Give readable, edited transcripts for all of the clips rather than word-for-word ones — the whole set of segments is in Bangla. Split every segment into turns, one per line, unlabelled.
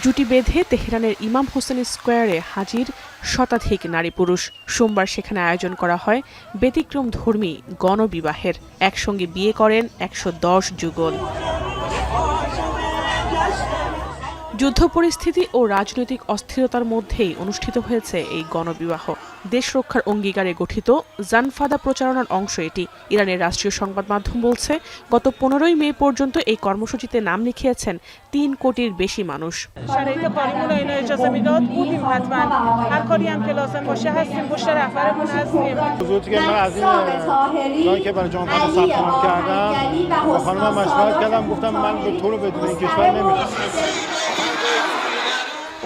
জুটি বেঁধে তেহরানের ইমাম হোসেন স্কোয়ারে হাজির শতাধিক নারী পুরুষ। সোমবার সেখানে আয়োজন করা হয় ব্যতিক্রম ধর্মী গণবিবাহের। একসঙ্গে বিয়ে করেন ১১০ যুগল। যুদ্ধ পরিস্থিতি ও রাজনৈতিক অস্থিরতার মধ্যেই অনুষ্ঠিত হয়েছে এই গণবিবাহ। দেশ রক্ষার অঙ্গীকারে গঠিত জানফাদা প্রচারণার অংশ এটি। ইরানের রাষ্ট্রীয় সংবাদ মাধ্যম বলছে, গত ১৫ই মে পর্যন্ত এই কর্মসূচিতে নাম লিখিয়েছেন ৩ কোটির বেশি মানুষ।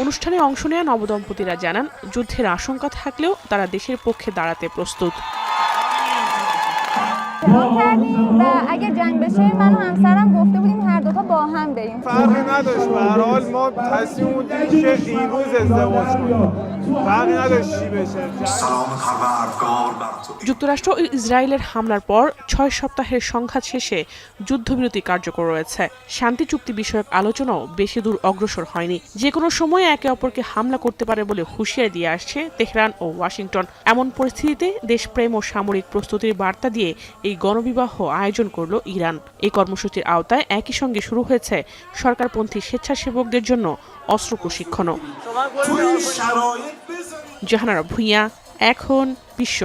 অনুষ্ঠানে অংশ নেওয়া নবদম্পতিরা জানান, যুদ্ধের আশঙ্কা থাকলেও তারা দেশের পক্ষে দাঁড়াতে প্রস্তুত।
اگه جنگ بشه من و همسرم گفته بودیم هر دو تا با هم بریم.
فرقی نداشت. به هر حال ما تصمیم گرفتیم که این روز ازدواج کنیم. فرقی نداشت چی بشه.
যুক্তরাষ্ট্র ও ইসরায়েলের হামলার পর ৬ সপ্তাহের সংঘাত শেষে যুদ্ধবিরতি কার্যকর রয়েছে। শান্তি চুক্তি বিষয়ক আলোচনাও বেশি দূর অগ্রসর হয়নি। যে কোনো সময় একে অপরকে হামলা করতে পারে বলে হুঁশিয়ারি দিয়ে আসছে তেহরান ও ওয়াশিংটন। এমন পরিস্থিতিতে দেশপ্রেম ও সামরিক প্রস্তুতির বার্তা দিয়ে এই গণবিবাহ আয়োজন করল ইরান। এই কর্মসূচির আওতায় একই সঙ্গে শুরু হয়েছে সরকারপন্থী স্বেচ্ছাসেবকদের জন্য অস্ত্র প্রশিক্ষণও। জাহানারা ভুঁইয়া, এখন বিশ্ব।